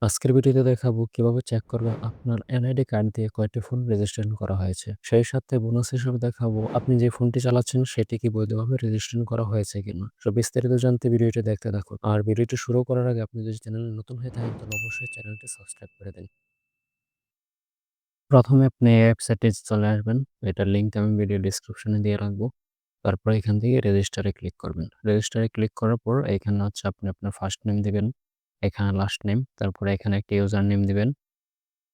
আজকের ভিডিওতে দেখাবো কিভাবে চেক করবেন আপনার এনআইডি কার্ড দিয়ে কয়টি ফোন রেজিস্ট্রেশন করা হয়েছে। সেই সাথে বোনাস হিসেবে দেখাবো আপনি যে ফোনটি চালাচ্ছেন সেটি কি বৈধভাবে রেজিস্ট্রেশন করা হয়েছে কিনা। তো বিস্তারিত জানতে ভিডিওটি দেখতে থাকুন। আর ভিডিওটি শুরু করার আগে আপনি যদি চ্যানেলে নতুন হয়ে থাকেন তাহলে অবশ্যই চ্যানেলটি সাবস্ক্রাইব করে দিন। প্রথমে আপনি ওয়েবসাইটে চলে আসবেন। এটার লিংক আমি ভিডিও ডেসক্রিপশনে দিয়ে রাখবো। তারপর এখান থেকে রেজিস্টারে ক্লিক করবেন। রেজিস্টারে ক্লিক করার পর এখানে হচ্ছে আপনি আপনার ফার্স্ট নেম দিবেন, এখানে লাস্ট নেম, তারপরে এখানে একটা ইউজার নেম দিবেন।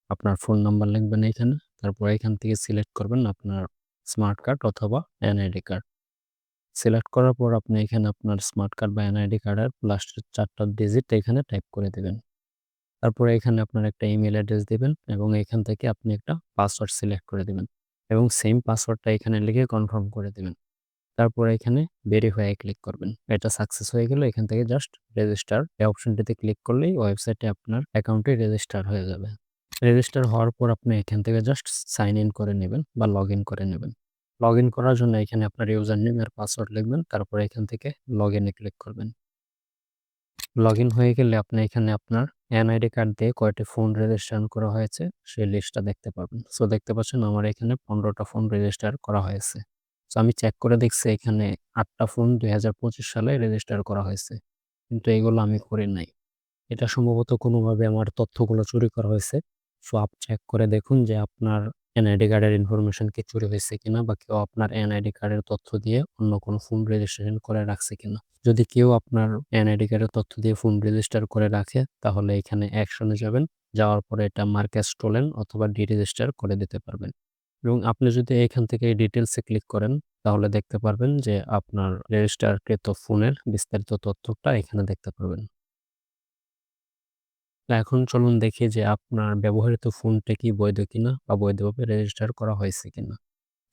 আপনার ফোন নাম্বার লিখবেন এইখানে। তারপরে এখান থেকে সিলেক্ট করবেন আপনার স্মার্ট কার্ড অথবা এনআইডি কার্ড। সিলেক্ট করার পর আপনি এখানে আপনার স্মার্ট কার্ড বা এনআইডি কার্ডের লাস্টের ৪ টা ডিজিট এখানে টাইপ করে দিবেন। তারপরে এখানে আপনার একটা ইমেইল অ্যাড্রেস দিবেন এবং এখান থেকে আপনি একটা পাসওয়ার্ড সিলেক্ট করে দিবেন এবং সেম পাসওয়ার্ডটা এখানে লিখে কনফার্ম করে দিবেন। তারপরে এখানে ভেরিফাই এ ক্লিক করবেন। এটা সাকসেস হয়ে গেলে এখান থেকে জাস্ট রেজিস্টার এই অপশনটিতে ক্লিক করলেই ওয়েবসাইটে আপনার অ্যাকাউন্টটি রেজিস্টার হয়ে যাবে। রেজিস্টার হওয়ার পর আপনি এখান থেকে জাস্ট সাইন ইন করে নেবেন বা লগইন করে নেবেন। লগইন করার জন্য এখানে আপনার ইউজার নেম আর পাসওয়ার্ড লিখবেন। তারপরে এখান থেকে লগইন এ ক্লিক করবেন। লগইন হয়ে গেলে আপনি এখানে আপনার এনআইডি কার্ড দিয়ে কয়টি ফোন রেজিস্ট্রেশন করা হয়েছে সেই লিস্টটা দেখতে পারবেন। সো দেখতে পাচ্ছেন আমার এখানে ১৫ টা ফোন রেজিস্টার করা হয়েছে। সো আমি চেক করে দেখছি এখানে ৮ টা ফোন ২০২৫ সালে রেজিস্টার করা হয়েছে। কিন্তু এগুলো আমি করি নাই। এটা সম্ভবত কোনোভাবে আমার তথ্যগুলো চুরি করা হয়েছে। সো চেক করে দেখুন যে আপনার এনআইডি কার্ডের ইনফরমেশন কি চুরি হয়েছে কিনা বা কেউ আপনার এনআইডি কার্ডের তথ্য দিয়ে অন্য কোনো ফোন রেজিস্ট্রেশন করে রাখছে কিনা। যদি কেউ আপনার এনআইডি কার্ডের তথ্য দিয়ে ফোন রেজিস্টার করে রাখে তাহলে এখানে অ্যাকশনে যাবেন। যাওয়ার পরে এটা মার্ক অ্যাজ স্টোলেন অথবা ডি-রেজিস্টার করে দিতে পারবেন। এবং আপনি যদি এখান থেকে ডিটেইলস এ ক্লিক করেন তাহলে দেখতে পারবেন যে আপনার রেজিস্টারকৃত ফোনের বিস্তারিত তথ্যটা এখানে দেখতে পারবেন। তো এখন চলুন দেখি যে আপনার ব্যবহৃত ফোনটা কি বৈধ কিনা বা বৈধভাবে রেজিস্টার করা হয়েছে কিনা।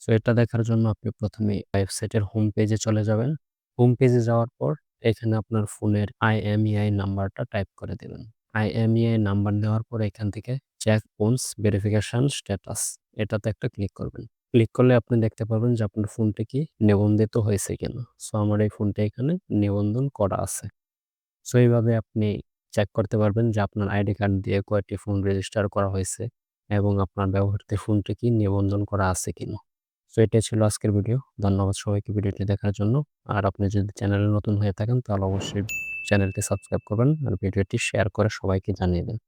সো এটা দেখার জন্য আপনি প্রথমে ওয়েবসাইটের হোম পেজে চলে যাবেন। হোম পেজে যাওয়ার পর এখানে আপনার ফোনের IMEI নাম্বারটা টাইপ করে দিবেন। IMEI নাম্বার দেওয়ার পর এখান থেকে চেক ফোনস ভেরিফিকেশন স্ট্যাটাস এটাতে একটা ক্লিক করবেন। ক্লিক করলে আপনি দেখতে পারবেন যে আপনার ফোনটি কি নিবন্ধিত হয়েছে কিনা। সো আমার এই ফোনটা এখানে নিবন্ধন করা আছে। সো এইভাবে আপনি চেক করতে পারবেন যে আপনার আইডি কার্ড দিয়ে কয়টি ফোন রেজিস্টার করা হয়েছে এবং আপনার ব্যবহৃত ফোনটি কি নিবন্ধন করা আছে কিনা। সো এটাই ছিল আজকের ভিডিও। ধন্যবাদ সবাইকে ভিডিওটি দেখার জন্য। আর আপনি যদি চ্যানেলে নতুন হয়ে থাকেন তাহলে অবশ্যই চ্যানেলটি সাবস্ক্রাইব করবেন আর ভিডিওটি শেয়ার করে সবাইকে জানিয়ে দিন।